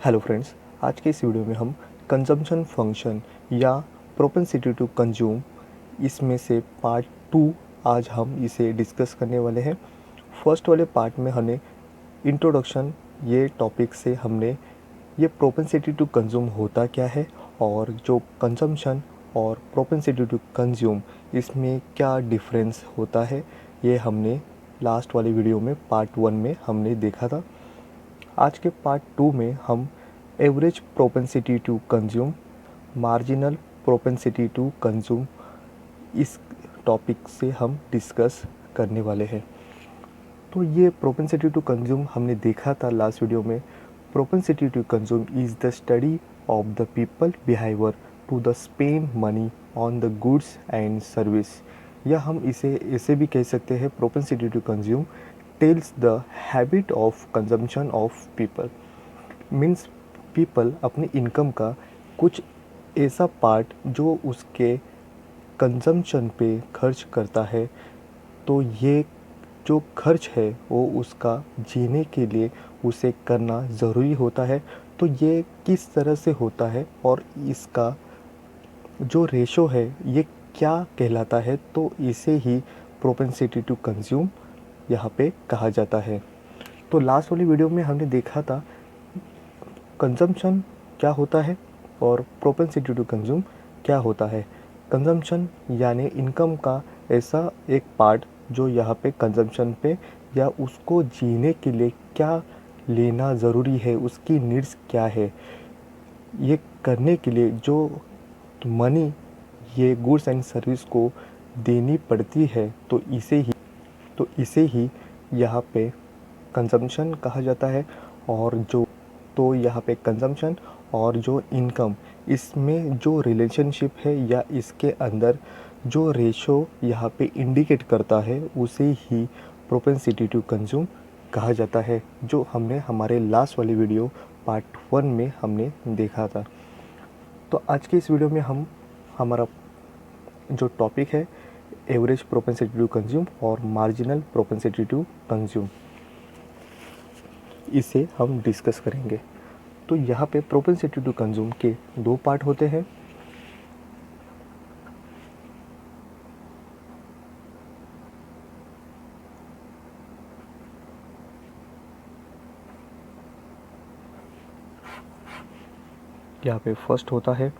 Hello friends, आज के इस वीडियो में हम कंजम्पशन फंक्शन या प्रोपेंसिटी टू कंज्यूम इसमें से पार्ट 2 आज हम इसे डिस्कस करने वाले हैं। फर्स्ट वाले पार्ट में हमने इंट्रोडक्शन ये टॉपिक से हमने ये प्रोपेंसिटी टू कंज्यूम होता क्या है और जो कंजम्पशन और प्रोपेंसिटी टू कंज्यूम इसमें क्या डिफरेंस होता है ये हमने लास्ट वाली वीडियो में पार्ट 1 में हमने देखा था। आज के पार्ट 2 में हम average propensity to consume, marginal propensity to consume इस टॉपिक से हम डिस्कस करने वाले हैं। तो ये प्रोपेंसिटी टू कंज्यूम हमने देखा था लास्ट वीडियो में। Propensity to consume is the study of the people behaviour to the spend money on the goods and service, या हम इसे ऐसे भी कह सकते हैं propensity to consume tells the habit of consumption of people. Means people अपनी income का कुछ ऐसा पार्ट जो उसके कंजम्पशन पे खर्च करता है, तो ये जो खर्च है वो उसका जीने के लिए उसे करना ज़रूरी होता है। तो ये किस तरह से होता है और इसका जो रेशो है ये क्या कहलाता है, तो इसे ही प्रोपेंसिटी टू कंज्यूम यहाँ पे कहा जाता है। तो लास्ट वाली वीडियो में हमने देखा था कंजम्पशन क्या होता है और प्रोपेंसिटी टू कंज्यूम क्या होता है। कंजम्पशन यानी इनकम का ऐसा एक पार्ट जो यहाँ पे कंजम्पशन पे या उसको जीने के लिए क्या लेना ज़रूरी है, उसकी नीड्स क्या है, ये करने के लिए जो मनी ये गुड्स एंड सर्विस को देनी पड़ती है, तो इसे ही यहाँ पे कंजम्पशन कहा जाता है। और जो तो यहाँ पे कंजम्पशन और जो इनकम इसमें जो रिलेशनशिप है या इसके अंदर जो रेशो यहाँ पे इंडिकेट करता है उसे ही प्रोपेंसिटी टू कंज्यूम कहा जाता है, जो हमने हमारे लास्ट वाली वीडियो पार्ट 1 में हमने देखा था। तो आज के इस वीडियो में हम हमारा जो टॉपिक है एवरेज प्रोपेंसिटी टू कंज्यूम और मार्जिनल प्रोपेंसिटी टू कंज्यूम, इसे हम डिस्कस करेंगे। तो यहाँ पे प्रोपेंसिटी टू कंज्यूम के 2 पार्ट होते हैं। यहाँ पे फर्स्ट होता है,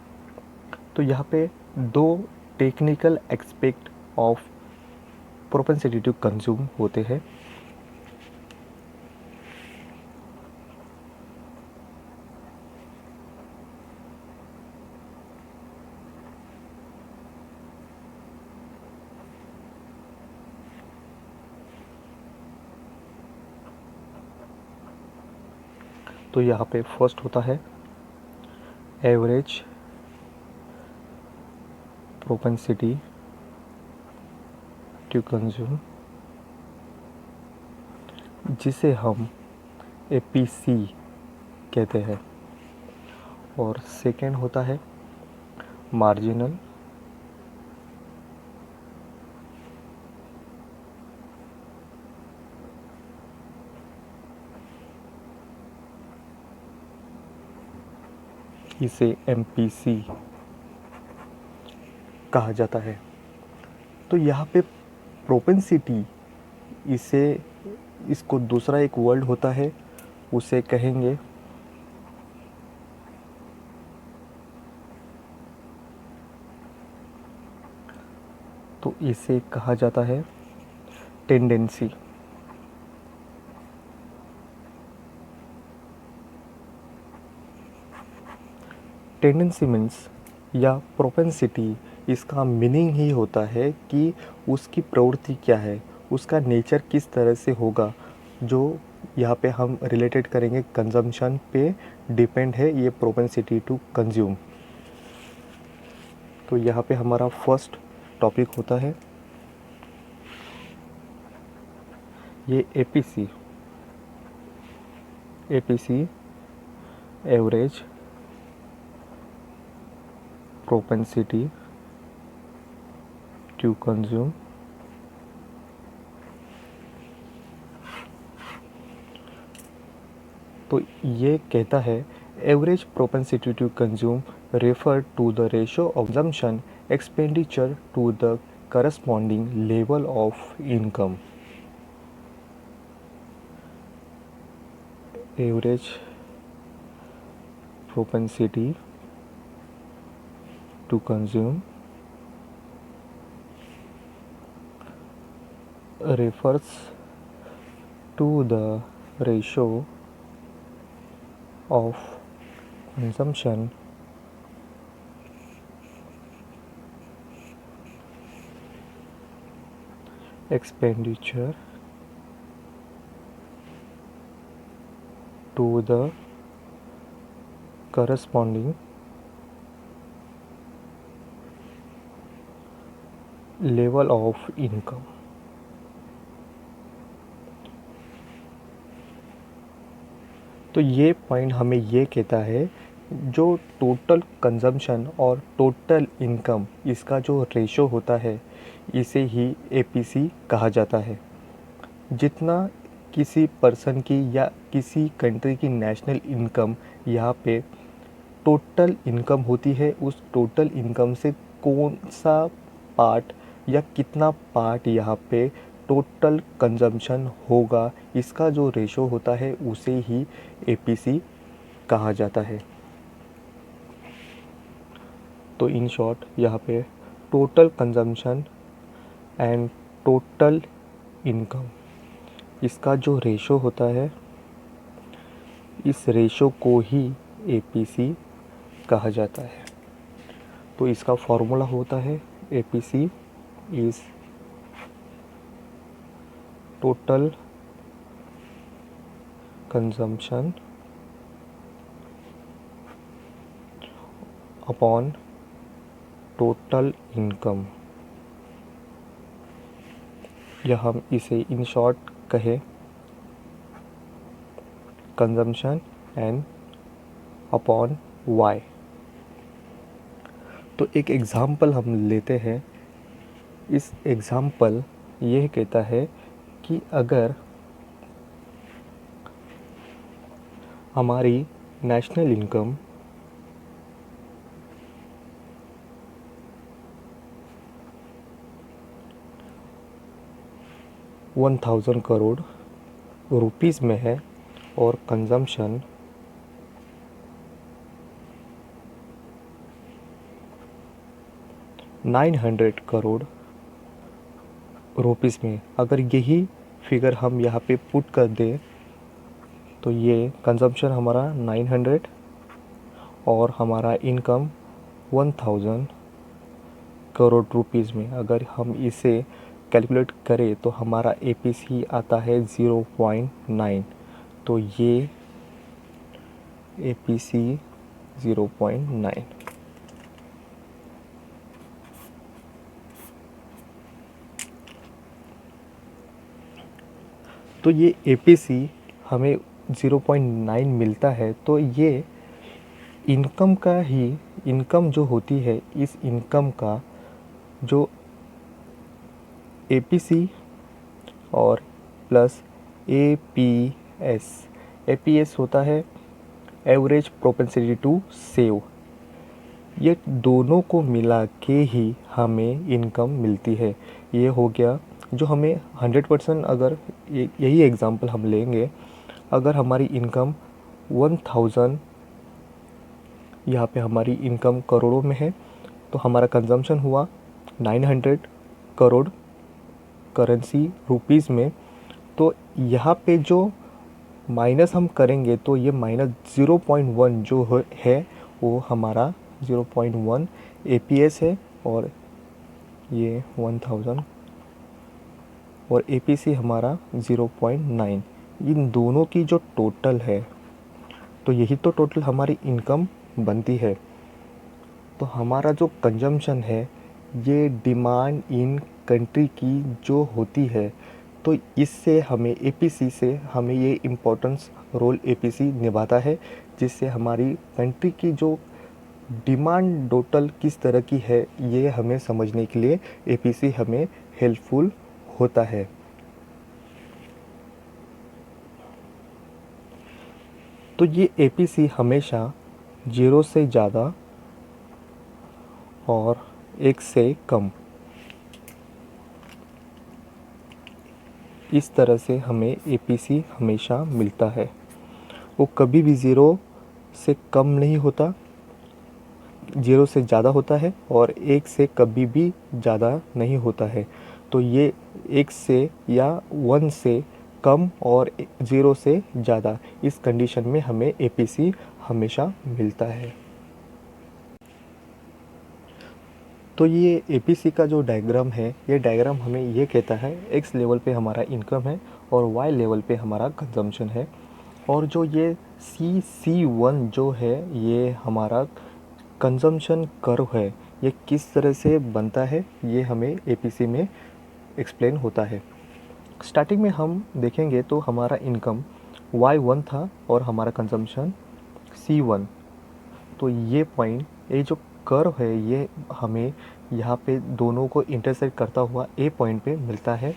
तो यहाँ पे 2 technical aspect of propensity to consume होते हैं। तो यहाँ पे फर्स्ट होता है एवरेज प्रोपेंसिटी टू कंज्यूम, जिसे हम एपीसी कहते हैं। और सेकेंड होता है मार्जिनल इसे एमपीसी कहा जाता है। तो यहाँ पे प्रोपेंसिटी इसको दूसरा एक वर्ड होता है, उसे कहेंगे तो इसे कहा जाता है टेंडेंसी। टेंडेंसी मीन्स या प्रोपेंसिटी, इसका मीनिंग ही होता है कि उसकी प्रवृत्ति क्या है, उसका नेचर किस तरह से होगा, जो यहाँ पे हम रिलेटेड करेंगे कंजम्पशन पे डिपेंड है ये प्रोपेंसिटी टू कंज्यूम। तो यहाँ पे हमारा फर्स्ट टॉपिक होता है ये APC average propensity to consume. तो ये कहता है Average propensity to consume refer to the ratio of consumption expenditure to the corresponding level of income. Average propensity to consume refers to the ratio of consumption expenditure to the corresponding level of income. तो ये point हमें ये कहता है जो total consumption और total income इसका जो रेशो होता है इसे ही एपीसी कहा जाता है। जितना किसी पर्सन की या किसी कंट्री की नेशनल इनकम यहाँ पे टोटल इनकम होती है, उस टोटल इनकम से कौन सा पार्ट या कितना पार्ट यहाँ पे टोटल कंजम्पशन होगा, इसका जो रेशो होता है उसे ही एपीसी कहा जाता है। तो इन शॉर्ट यहाँ पे total consumption and total income इसका जो रेशो होता है इस रेशो को ही एपीसी कहा जाता है। तो इसका फॉर्मूला होता है APC is total consumption upon total income, या हम इसे इन शॉर्ट कहें कंजम्पशन एन अपॉन वाई। तो एक एग्ज़ाम्पल हम लेते हैं। इस एग्ज़ाम्पल यह कहता है कि अगर हमारी नेशनल इनकम $1000 करोड़ रुपीज़ में है और कंजम्पशन $900 करोड़ रुपीज़ में, अगर यही फिगर हम यहाँ पे पुट कर दें तो ये कंजम्पशन हमारा 900 और हमारा इनकम 1000 करोड़ रुपीज़ में, अगर हम इसे कैलकुलेट करें तो हमारा एपीसी आता है 0.9। तो ये एपीसी 0.9। तो ये एपीसी हमें 0.9 मिलता है। तो ये इनकम का ही, इनकम जो होती है इस इनकम का जो एपीसी और प्लस एपीएस, एपीएस होता है एवरेज प्रोपेंसिटी टू सेव, ये दोनों को मिला के ही हमें इनकम मिलती है। ये हो गया जो हमें 100%, अगर यही एग्ज़ाम्पल हम लेंगे, अगर हमारी इनकम 1000, यहाँ पे हमारी इनकम करोड़ों में है तो हमारा कंजम्पशन हुआ 900 करोड़ करेंसी रुपीज़ में। तो यहाँ पे जो माइनस हम करेंगे तो ये माइनस 0.1 जो है वो हमारा 0.1 एपीएस है और ये 1000 और एपीसी हमारा 0.9। इन दोनों की जो टोटल है तो यही तो टोटल हमारी इनकम बनती है। तो हमारा जो कंजम्पशन है ये डिमांड इन कंट्री की जो होती है, तो इससे हमें एपीसी से हमें ये इम्पोर्टेंस रोल एपीसी निभाता है, जिससे हमारी कंट्री की जो डिमांड टोटल किस तरह की है ये हमें समझने के लिए एपीसी हमें हेल्पफुल होता है। तो ये एपीसी हमेशा 0 से ज़्यादा और 1 से कम, इस तरह से हमें एपीसी हमेशा मिलता है। वो कभी भी 0 से कम नहीं होता, 0 से ज़्यादा होता है और 1 से कभी भी ज़्यादा नहीं होता है। तो ये 1 से या 1 से कम और 0 से ज़्यादा, इस कंडीशन में हमें एपीसी हमेशा मिलता है। तो ये एपीसी का जो डायग्राम है, ये डायग्राम हमें ये कहता है एक्स लेवल पे हमारा इनकम है और वाई लेवल पे हमारा कंजम्पशन है। और जो ये सी1 जो है, ये हमारा कंजम्पशन कर्व है। ये किस तरह से बनता है, ये हमें एपीसी में एक्सप्लेन होता है। स्टार्टिंग में हम देखेंगे तो हमारा इनकम y1 था और हमारा कंजम्पशन c1। तो ये पॉइंट, ये जो कर्व है, ये हमें यहाँ पे दोनों को इंटरसेक्ट करता हुआ ए पॉइंट पे मिलता है।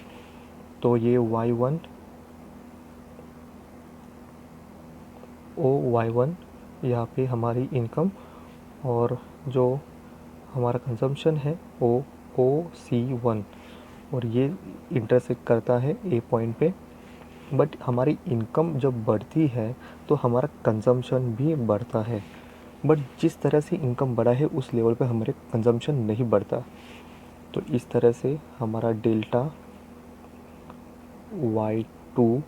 तो ये y1 y1 यहाँ पे हमारी इनकम, और जो हमारा कंजम्पशन है ओ सी1, और ये इंटरसेक्ट करता है ए पॉइंट पे। बट हमारी इनकम जब बढ़ती है तो हमारा कंजम्पशन भी बढ़ता है, बट जिस तरह से इनकम बढ़ा है उस लेवल पे हमारे कंजम्पशन नहीं बढ़ता। तो इस तरह से हमारा delta y2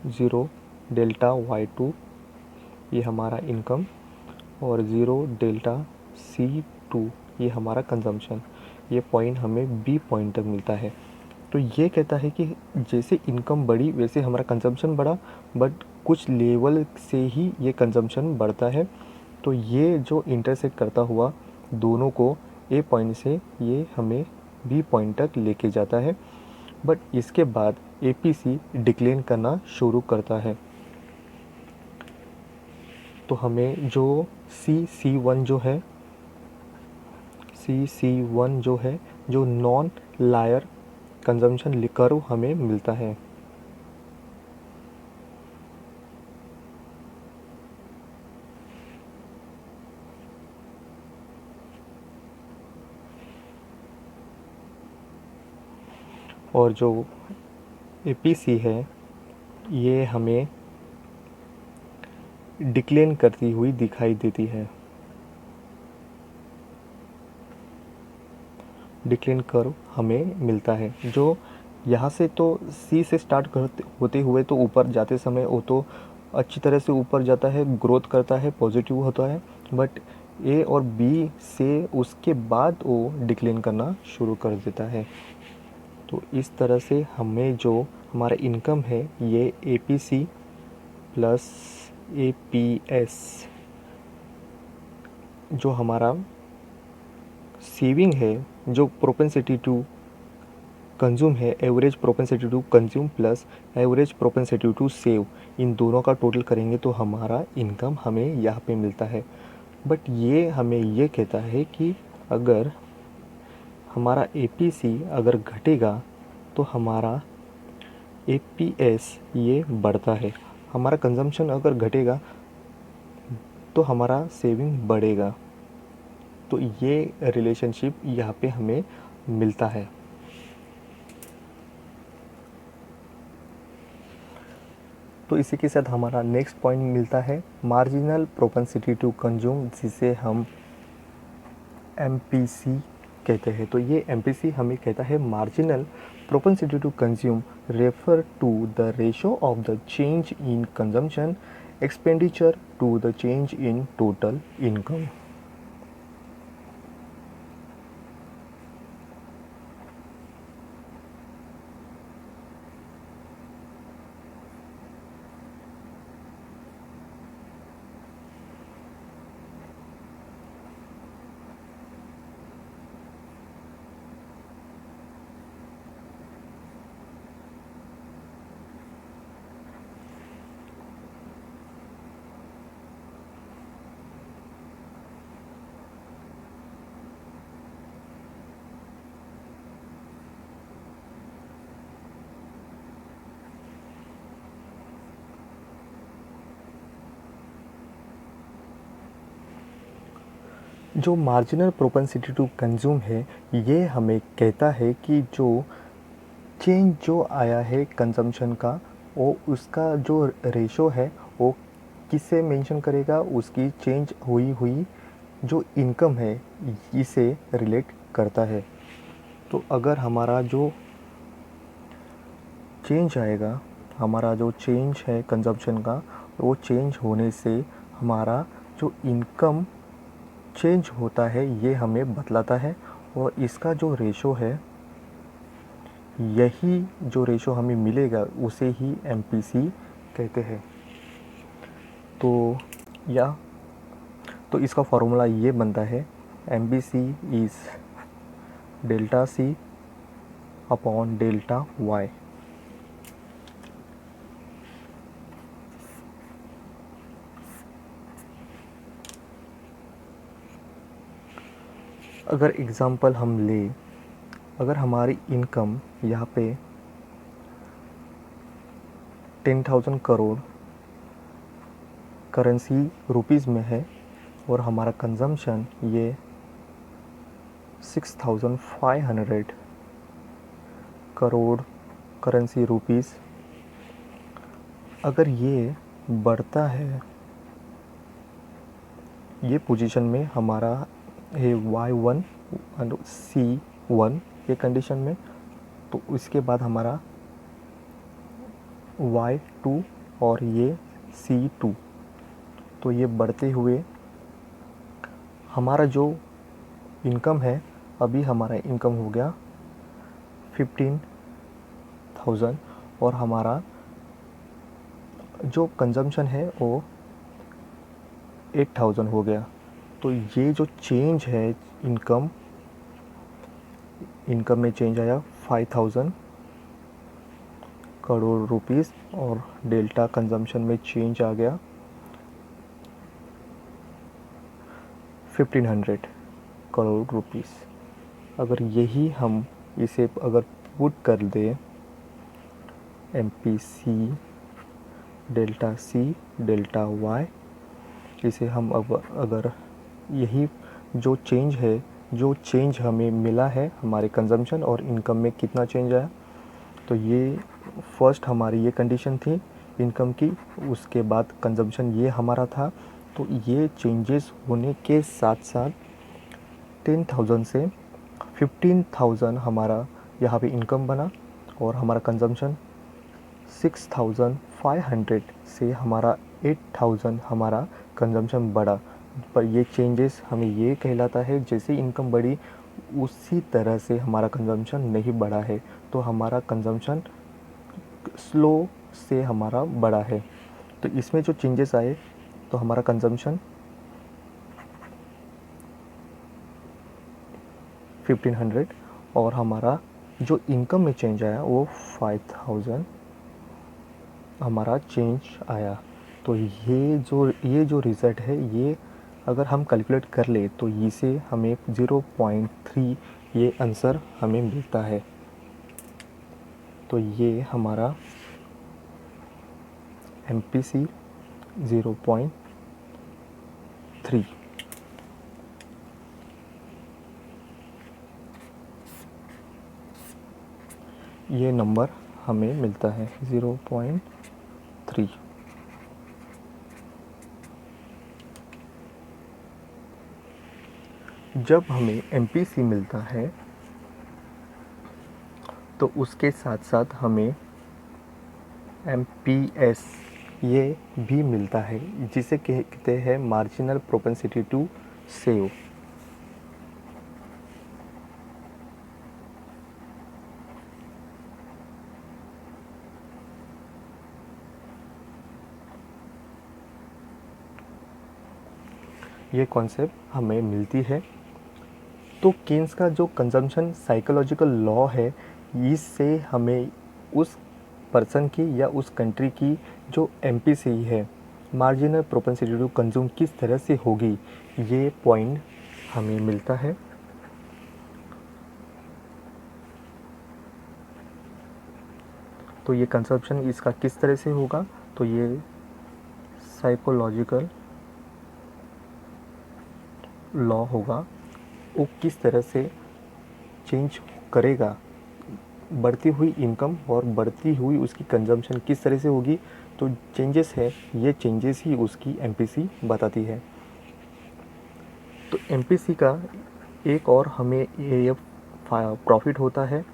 zero, delta y2 ये हमारा इनकम, और ज़ीरो डेल्टा C2 ये हमारा कंजम्पशन। ये पॉइंट हमें बी पॉइंट तक मिलता है। तो ये कहता है कि जैसे इनकम बढ़ी वैसे हमारा कंजम्पशन बढ़ा, बट कुछ लेवल से ही ये कंजम्पशन बढ़ता है। तो ये जो इंटरसेक्ट करता हुआ दोनों को ए पॉइंट से ये हमें बी पॉइंट तक लेके जाता है। बट इसके बाद एपीसी डिक्लाइन करना शुरू करता है। तो हमें जो सी1 जो है, सी1 जो है, जो नॉन लायर कंजम्पशन कर्व हमें मिलता है। और जो एपीसी है, ये हमें डिक्लेन करती हुई दिखाई देती है। डिक्लेन कर्व हमें मिलता है, जो यहाँ से तो सी से स्टार्ट करते होते हुए तो ऊपर जाते समय वो तो अच्छी तरह से ऊपर जाता है, ग्रोथ करता है, पॉजिटिव होता है। बट ए और बी से उसके बाद वो डिक्लेन करना शुरू कर देता है। तो इस तरह से हमें जो हमारा इनकम है, ये एपीसी प्लस एपीएस, जो हमारा सेविंग है, जो प्रोपेंसिटी टू कंज्यूम है, average propensity to consume plus average propensity to save, इन दोनों का टोटल करेंगे तो हमारा इनकम हमें यहाँ पे मिलता है। बट ये हमें ये कहता है कि अगर हमारा एपीसी अगर घटेगा तो हमारा एपीएस ये बढ़ता है। हमारा कंजम्पशन अगर घटेगा तो हमारा सेविंग बढ़ेगा। तो ये रिलेशनशिप यहाँ पे हमें मिलता है। तो इसी के साथ हमारा नेक्स्ट पॉइंट मिलता है मार्जिनल प्रोपेंसिटी टू कंज्यूम, जिसे हम एमपीसी कहते हैं। तो ये एमपीसी हमें कहता है marginal propensity to consume refer to the ratio of the change in consumption expenditure to the change in total income. जो मार्जिनल प्रोपेंसिटी टू कंज्यूम है, ये हमें कहता है कि जो चेंज जो आया है कंजम्पशन का, वो उसका जो रेशो है वो किससे मेंशन करेगा, उसकी चेंज हुई हुई जो इनकम है इसे रिलेट करता है। तो अगर हमारा जो चेंज आएगा, हमारा जो चेंज है कंजम्पशन का, वो चेंज होने से हमारा जो इनकम चेंज होता है ये हमें बतलाता है, और इसका जो रेशो है, यही जो रेशो हमें मिलेगा उसे ही एमपीसी कहते हैं। तो या तो इसका फॉर्मूला ये बनता है, MPC is delta C upon delta Y. अगर एग्ज़ाम्पल हम लें, अगर हमारी इनकम यहाँ पे 10,000 करोड़ करेंसी रुपीज़ में है, और हमारा कंजम्पशन ये 6,500 करोड़ करेंसी रुपीज़, अगर ये बढ़ता है, ये पोजीशन में हमारा है Y1 और C1 ये कंडीशन में, तो इसके बाद हमारा Y2 और ये C2, तो ये बढ़ते हुए हमारा जो इनकम है, अभी हमारा इनकम हो गया 15,000, और हमारा जो कंजम्पशन है वो 8,000 हो गया। तो ये जो चेंज है इनकम में चेंज आया 5,000 करोड़ रुपीज़, और डेल्टा कंजम्पशन में चेंज आ गया 1,500 करोड़ रुपीज़। अगर यही हम इसे अगर पुट कर दें, MPC delta C delta Y, इसे हम अब अगर यही जो चेंज है, जो चेंज हमें मिला है हमारे कंजम्पशन और इनकम में कितना चेंज आया, तो ये फर्स्ट हमारी ये कंडीशन थी इनकम की, उसके बाद कंजम्पशन ये हमारा था। तो ये चेंजेस होने के साथ साथ 10,000 से 15,000 हमारा यहाँ पे इनकम बना, और हमारा कंजम्पशन 6,500 से हमारा 8,000 हमारा कंजम्पशन बढ़ा। पर ये चेंजेस हमें ये कहलाता है जैसे इनकम बढ़ी उसी तरह से हमारा कंजम्पशन नहीं बढ़ा है, तो हमारा कंजम्पशन स्लो से हमारा बढ़ा है। तो इसमें जो चेंजेस आए, तो हमारा कंजम्पशन 1,500, और हमारा जो इनकम में चेंज आया वो 5,000 हमारा चेंज आया। तो ये जो रिज़ल्ट है, ये अगर हम कैलकुलेट कर ले तो इसे हमें 0.3 ये आंसर हमें मिलता है। तो ये हमारा एमपीसी 0.3। ये नंबर हमें मिलता है 0.3। जब हमें एमपीसी मिलता है तो उसके साथ साथ हमें एमपीएस ये भी मिलता है, जिसे कहते हैं मार्जिनल प्रोपेंसिटी टू सेव। ये कॉन्सेप्ट हमें मिलती है। तो केन्स का जो कंजम्पशन साइकोलॉजिकल लॉ है, इससे हमें उस पर्सन की या उस कंट्री की जो एमपीसी है, मार्जिनल प्रोपेंसिटी टू कंज्यूम, किस तरह से होगी, ये पॉइंट हमें मिलता है। तो ये कंजम्पशन इसका किस तरह से होगा, तो ये साइकोलॉजिकल लॉ होगा वो किस तरह से चेंज करेगा, बढ़ती हुई इनकम और बढ़ती हुई उसकी कंजम्पशन किस तरह से होगी। तो चेंजेस है, ये चेंजेस ही उसकी एमपीसी बताती है। तो एमपीसी का एक और हमें ये प्रॉफिट होता है,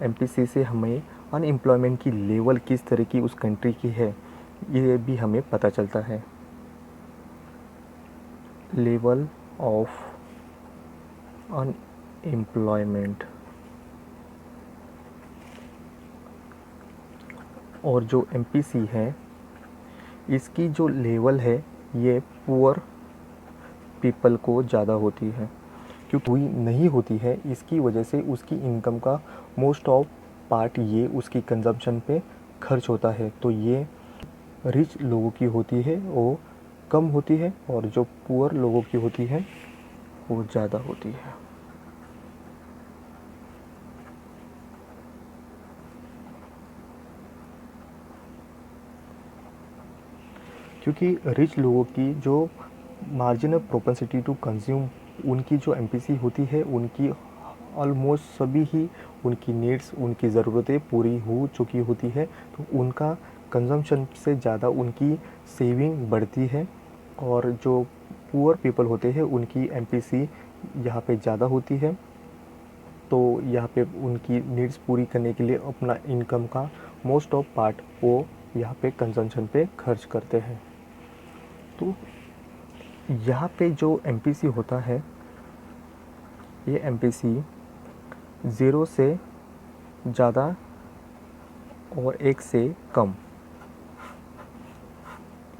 एमपीसी से हमें अनएम्प्लॉयमेंट की लेवल किस तरह की उस कंट्री की है ये भी हमें पता चलता है। लेवल ऑफ अनएम्प्लॉयमेंट, और जो एमपीसी है इसकी जो लेवल है ये पुअर पीपल को ज़्यादा होती है, क्योंकि हुई नहीं होती है इसकी वजह से उसकी इनकम का मोस्ट ऑफ पार्ट ये उसकी कंजम्पशन पे खर्च होता है। तो ये रिच लोगों की होती है वो कम होती है, और जो पुअर लोगों की होती है वो ज़्यादा होती है। क्योंकि रिच लोगों की जो मार्जिनल प्रोपेंसिटी टू कंज्यूम, उनकी जो एमपीसी होती है उनकी ऑलमोस्ट सभी ही उनकी नीड्स, उनकी ज़रूरतें पूरी हो चुकी होती है। तो उनका कंजम्पशन से ज़्यादा उनकी सेविंग बढ़ती है, और जो पुअर पीपल होते हैं उनकी एमपीसी यहाँ पे ज़्यादा होती है। तो यहाँ पे उनकी नीड्स पूरी करने के लिए अपना इनकम का मोस्ट ऑफ पार्ट वो यहाँ पे कंजम्पशन पे खर्च करते हैं। तो यहाँ पे जो एमपीसी होता है ये एमपीसी 0 से ज़्यादा और 1 से कम,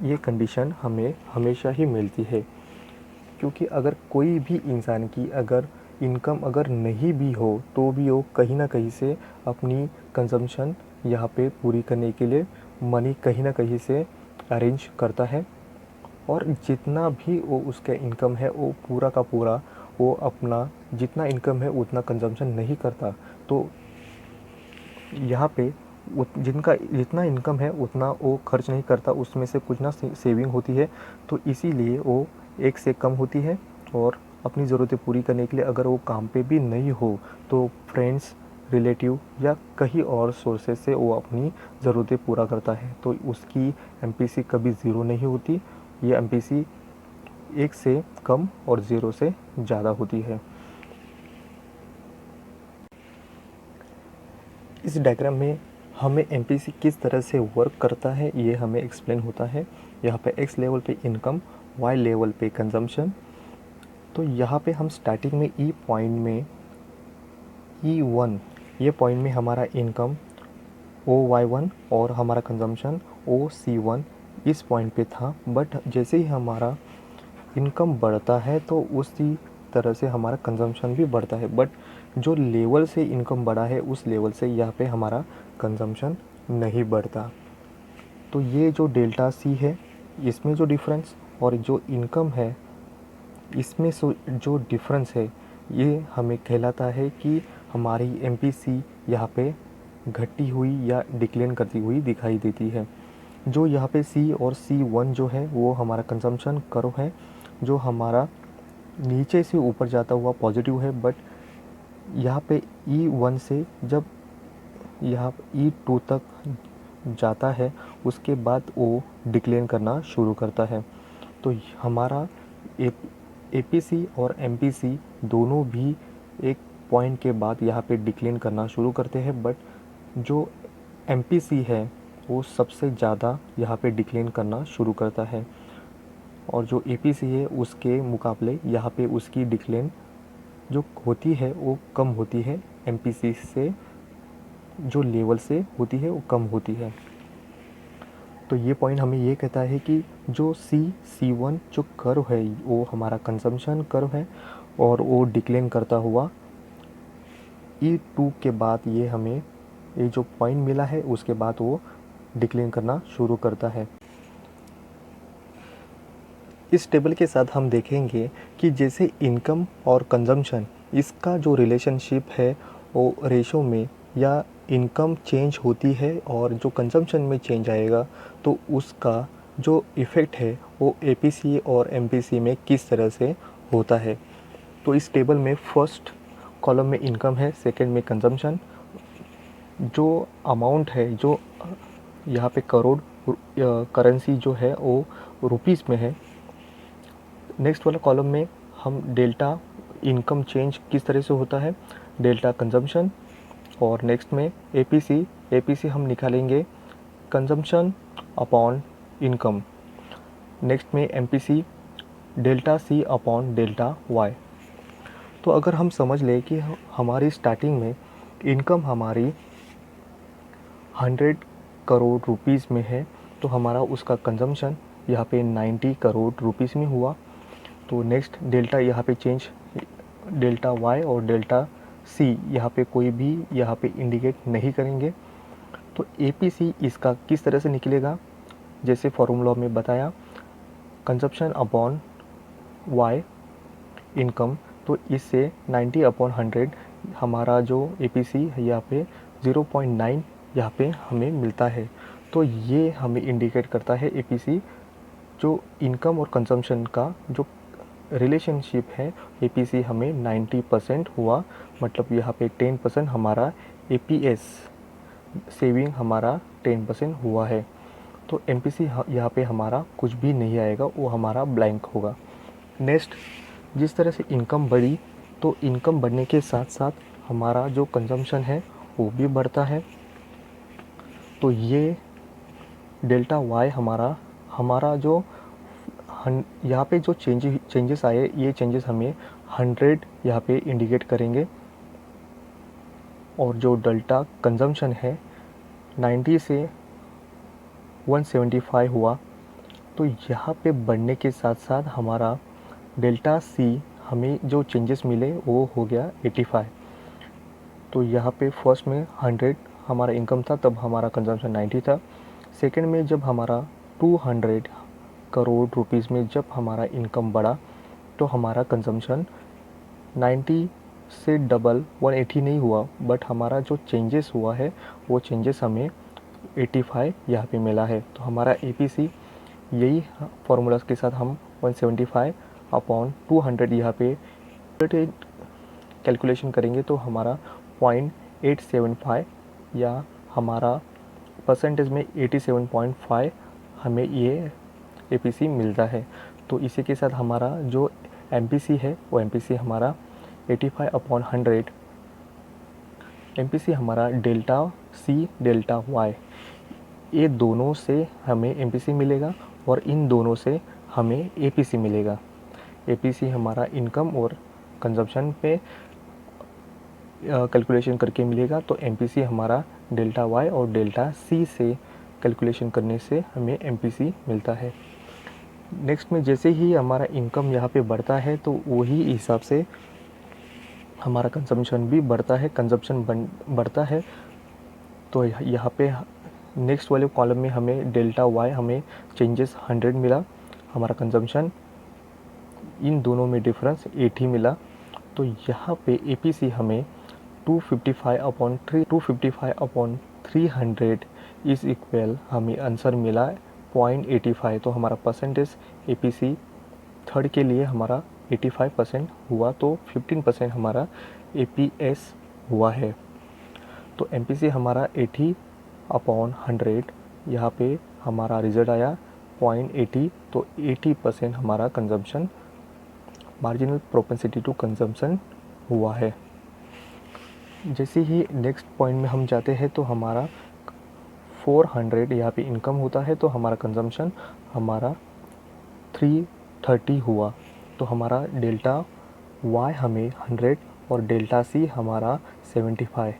ये कंडीशन हमें हमेशा ही मिलती है। क्योंकि अगर कोई भी इंसान की अगर इनकम अगर नहीं भी हो तो भी वो कहीं ना कहीं से अपनी कंजम्पशन यहाँ पे पूरी करने के लिए मनी कहीं ना कहीं से अरेंज करता है, और जितना भी वो उसका इनकम है वो पूरा का पूरा वो अपना जितना इनकम है उतना कंजम्पशन नहीं करता। तो यहाँ पे जिनका जितना इनकम है उतना वो खर्च नहीं करता, उसमें से कुछ ना सेविंग होती है। तो इसीलिए वो 1 से कम होती है, और अपनी ज़रूरतें पूरी करने के लिए अगर वो काम पे भी नहीं हो तो फ्रेंड्स, रिलेटिव या कहीं और सोर्सेज से वो अपनी ज़रूरतें पूरा करता है। तो उसकी एमपीसी कभी ज़ीरो नहीं होती, ये एमपीसी 1 से कम और 0 से ज़्यादा होती है। इस डायग्राम में हमें एमपीसी किस तरह से वर्क करता है ये हमें एक्सप्लेन होता है। यहाँ पे एक्स लेवल पे इनकम, वाई लेवल पे कंजम्पशन। तो यहाँ पे हम स्टार्टिंग में ई पॉइंट में E1 ये पॉइंट में हमारा इनकम OY1 और हमारा कंजम्पशन OC1 इस पॉइंट पे था। बट जैसे ही हमारा इनकम बढ़ता है तो उसी तरह से हमारा कंजम्पशन भी बढ़ता है, बट जो लेवल से इनकम बढ़ा है उस लेवल से यहाँ पे हमारा कंजम्पशन नहीं बढ़ता। तो ये जो डेल्टा सी है इसमें जो डिफरेंस और जो इनकम है इसमें जो डिफरेंस है ये हमें कहलाता है कि हमारी एमपीसी यहाँ पे घटी हुई या डिक्लाइन करती हुई दिखाई देती है। जो यहाँ पे सी और C1 जो है वो हमारा कंजम्पशन कर्व है, जो हमारा नीचे से ऊपर जाता हुआ पॉजिटिव है। बट यहाँ पे E1 से जब यहाँ E2 तक जाता है उसके बाद वो डिक्लेन करना शुरू करता है। तो हमारा एपीसी और एमपीसी दोनों भी एक पॉइंट के बाद यहाँ पे डिक्लेन करना शुरू करते हैं, बट जो एमपीसी है वो सबसे ज़्यादा यहाँ पे डिक्लेन करना शुरू करता है, और जो एपीसी है उसके मुकाबले यहाँ पे उसकी डिक्लेन जो होती है वो कम होती है, एमपीसी से जो लेवल से होती है वो कम होती है। तो ये पॉइंट हमें ये कहता है कि जो C1 जो कर्व है वो हमारा कंजम्पशन कर्व है, और वो डिक्लेन करता हुआ E2 के बाद ये हमें ये जो पॉइंट मिला है उसके बाद वो डिक्लेन करना शुरू करता है। इस टेबल के साथ हम देखेंगे कि जैसे इनकम और कंजम्पशन इसका जो रिलेशनशिप है वो रेशो में या इनकम चेंज होती है और जो कंजम्पशन में चेंज आएगा तो उसका जो इफ़ेक्ट है वो एपीसी और एमपीसी में किस तरह से होता है। तो इस टेबल में फर्स्ट कॉलम में इनकम है, सेकंड में कंजम्पशन, जो अमाउंट है जो यहाँ पे करोड़ करेंसी जो है वो रुपीस में है। नेक्स्ट वाला कॉलम में हम डेल्टा इनकम चेंज किस तरह से होता है, डेल्टा कंजम्पशन, और नेक्स्ट में एपीसी हम निकालेंगे कंजम्पशन अपॉन इनकम। नेक्स्ट में MPC delta C upon delta Y. तो अगर हम समझ लें कि हमारी स्टार्टिंग में इनकम हमारी 100 करोड़ रुपीस में है, तो हमारा उसका कंजम्पशन यहाँ पे 90 करोड़ रुपीस में हुआ। तो नेक्स्ट डेल्टा यहाँ पे चेंज, डेल्टा वाई और डेल्टा सी यहाँ पे कोई भी यहाँ पे इंडिकेट नहीं करेंगे। तो एपीसी इसका किस तरह से निकलेगा, जैसे फार्मूला में बताया, कंजप्शन अपॉन वाई इनकम। तो इससे 90 अपॉन 100 हमारा जो एपीसी है यहाँ पे 0.9 यहाँ पे हमें मिलता है। तो ये हमें इंडिकेट करता है एपीसी, जो इनकम और कंजम्पशन का जो रिलेशनशिप है, एपीसी हमें 90% हुआ, मतलब यहाँ पे 10% हमारा एपीएस सेविंग हमारा 10% हुआ है। तो एमपीसी यहाँ पे हमारा कुछ भी नहीं आएगा, वो हमारा ब्लैंक होगा। नेक्स्ट, जिस तरह से इनकम बढ़ी, तो इनकम बढ़ने के साथ साथ हमारा जो कंजम्पशन है वो भी बढ़ता है। तो ये डेल्टा वाई हमारा जो यहाँ पे जो चेंजेस आए, ये चेंजेस हमें 100 यहाँ पे इंडिकेट करेंगे। और जो डेल्टा कंजम्पशन है 90 से 175 हुआ, तो यहाँ पे बढ़ने के साथ साथ हमारा डेल्टा सी हमें जो चेंजेस मिले वो हो गया 85। तो यहाँ पे फर्स्ट में 100 हमारा इनकम था, तब हमारा कंजम्पशन 90 था। सेकंड में जब हमारा 200 करोड़ रुपीस में जब हमारा इनकम बढ़ा, तो हमारा कंजम्पशन 90 से डबल 180 नहीं हुआ, बट हमारा जो चेंजेस हुआ है वो चेंजेस हमें 85 यहाँ पे मिला है। तो हमारा एपीसी यही फार्मूलाज के साथ हम 175 अपॉन 200 यहाँ पे कैलकुलेशन करेंगे, तो हमारा 0.875 या हमारा परसेंटेज में 87.5 हमें ये एपीसी मिलता है। तो इसी के साथ हमारा जो एमपीसी है वो एमपीसी हमारा 85 अपॉन 100, एमपीसी हमारा डेल्टा सी डेल्टा वाई, ये दोनों से हमें एमपीसी मिलेगा और इन दोनों से हमें एपीसी मिलेगा। एपीसी हमारा इनकम और कंजप्शन पे कैलकुलेशन करके मिलेगा, तो एमपीसी हमारा डेल्टा वाई और डेल्टा सी से कैलकुलेशन करने से हमें एमपीसी मिलता है। नेक्स्ट में जैसे ही हमारा इनकम यहाँ पे बढ़ता है, तो वही हिसाब से हमारा कंजम्पशन भी बढ़ता है, कंजम्पशन बढ़ता है। तो यहाँ पे नेक्स्ट वाले कॉलम में हमें डेल्टा वाई हमें चेंजेस 100 मिला, हमारा कंजम्पशन इन दोनों में डिफरेंस 80 मिला। तो यहाँ पे एपीसी हमें 255 अपॉन 300 इज इक्वल हमें आंसर मिला 0.85। तो हमारा परसेंटेज एपीसी थर्ड के लिए हमारा 85% हुआ, तो 15% हमारा एपीएस हुआ है। तो एमपीसी हमारा 80 अपॉन 100 यहाँ पे हमारा रिजल्ट आया 0.80। तो 80% हमारा consumption, marginal propensity to consumption हुआ है। जैसे ही नेक्स्ट पॉइंट में हम जाते हैं, तो हमारा 400 यहाँ पे इनकम होता है, तो हमारा कंजम्पशन हमारा 330 हुआ। तो हमारा डेल्टा वाई हमें 100 और डेल्टा सी हमारा 75,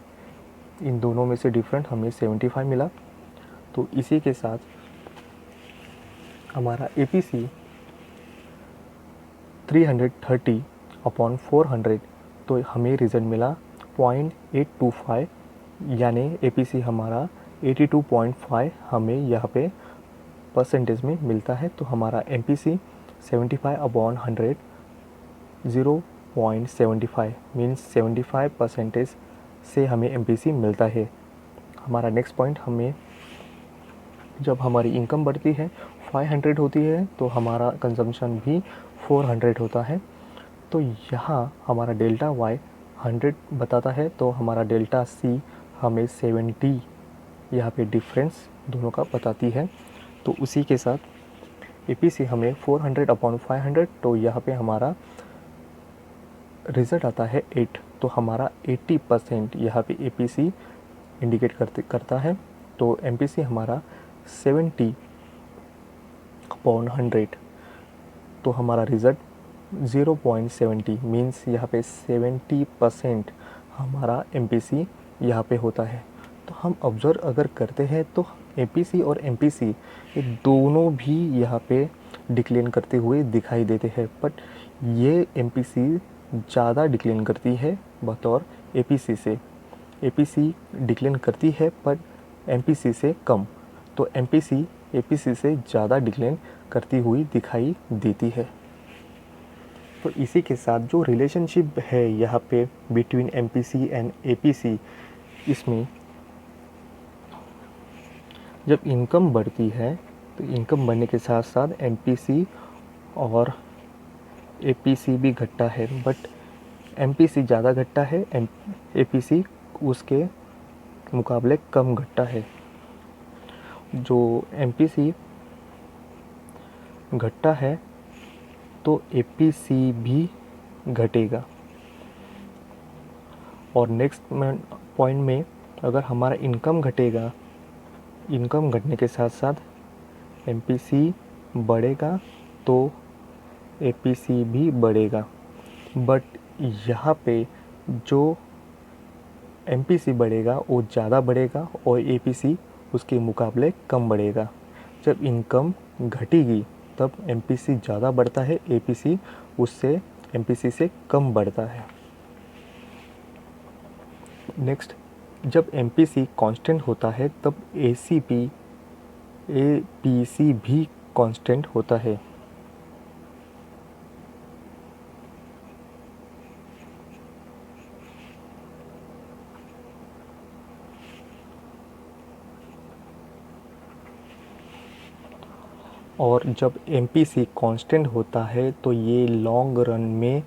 इन दोनों में से डिफरेंट हमें 75 मिला। तो इसी के साथ हमारा एपीसी 330 अपॉन 400, तो हमें रिजल्ट मिला 0.825, यानी एपीसी हमारा 82.5 हमें यहाँ पे परसेंटेज में मिलता है। तो हमारा एमपीसी 75 अपॉन 100 0.75 मीन्स 75% से हमें एमपीसी मिलता है। हमारा नेक्स्ट पॉइंट, हमें जब हमारी इनकम बढ़ती है 500 होती है, तो हमारा कंजम्पशन भी 400 होता है। तो यहाँ हमारा डेल्टा वाई 100 बताता है, तो हमारा डेल्टा सी हमें 70 यहाँ पे डिफरेंस दोनों का बताती है। तो उसी के साथ एपीसी हमें 400/500, तो यहाँ पे हमारा रिज़ल्ट आता है 8। तो हमारा 80% यहाँ पे एपीसी इंडिकेट करता है। तो एमपीसी हमारा 70/100, तो हमारा रिज़ल्ट 0.70 मीन्स यहाँ पे 70% हमारा एमपीसी यहाँ पे होता है। तो हम ऑब्ज़र्व अगर करते हैं तो एपीसी और एमपीसी ये दोनों भी यहाँ पे डिक्लेन करते हुए दिखाई देते हैं, बट ये एमपीसी ज़्यादा डिक्लेन करती है बतौर एपीसी से। एपीसी डिक्लेन करती है पर एमपीसी से कम, तो एमपीसी एपीसी से ज़्यादा डिक्लेन करती हुई दिखाई देती है। तो इसी के साथ जो रिलेशनशिप है यहाँ पे बिटवीन एमपीसी एंड एपीसी, इसमें जब इनकम बढ़ती है तो इनकम बढ़ने के साथ साथ एमपीसी और एपीसी भी घटता है, बट एमपीसी ज़्यादा घटता है, एपीसी उसके मुकाबले कम घटता है। जो एमपीसी घटता है तो एपीसी भी घटेगा। और नेक्स्ट पॉइंट में अगर हमारा इनकम घटेगा, इनकम घटने के साथ साथ एमपीसी बढ़ेगा तो एपीसी भी बढ़ेगा, बट यहाँ पे जो एमपीसी बढ़ेगा वो ज़्यादा बढ़ेगा और एपीसी उसके मुकाबले कम बढ़ेगा। जब इनकम घटेगी तब एमपीसी ज़्यादा बढ़ता है, एपीसी उससे एमपीसी से कम बढ़ता है। नेक्स्ट, जब एमपीसी कांस्टेंट होता है तब एपीसी भी कांस्टेंट होता है। और जब एमपीसी कांस्टेंट होता है तो ये लॉन्ग रन में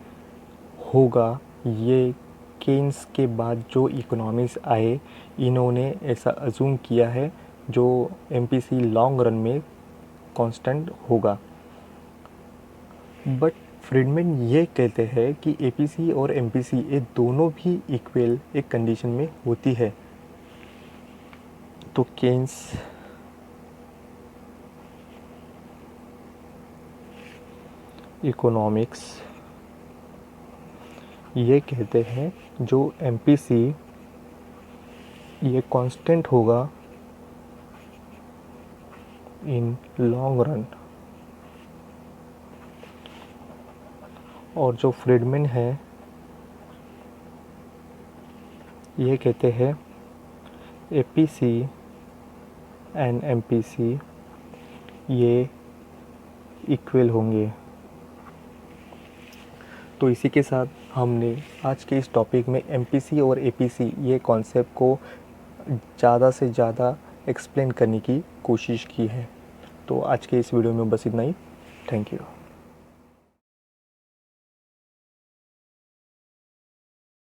होगा। ये केन्स के बाद जो इकोनॉमिक्स आए इन्होंने ऐसा अज्यूम किया है, जो एमपीसी लॉन्ग रन में कांस्टेंट होगा। बट फ्रीडमैन ये कहते हैं कि एपीसी और एमपीसी ये दोनों भी इक्वल एक कंडीशन में होती है। तो केन्स इकोनॉमिक्स ये कहते हैं जो एमपीसी ये कांस्टेंट होगा इन लॉन्ग रन, और जो फ्रीडमैन है ये कहते हैं एपीसी एंड एमपीसी ये इक्वल होंगे। तो इसी के साथ हमने आज के इस टॉपिक में एमपीसी और एपीसी ये कॉन्सेप्ट को ज़्यादा से ज़्यादा एक्सप्लेन करने की कोशिश की है। तो आज के इस वीडियो में बस इतना ही। Thank you.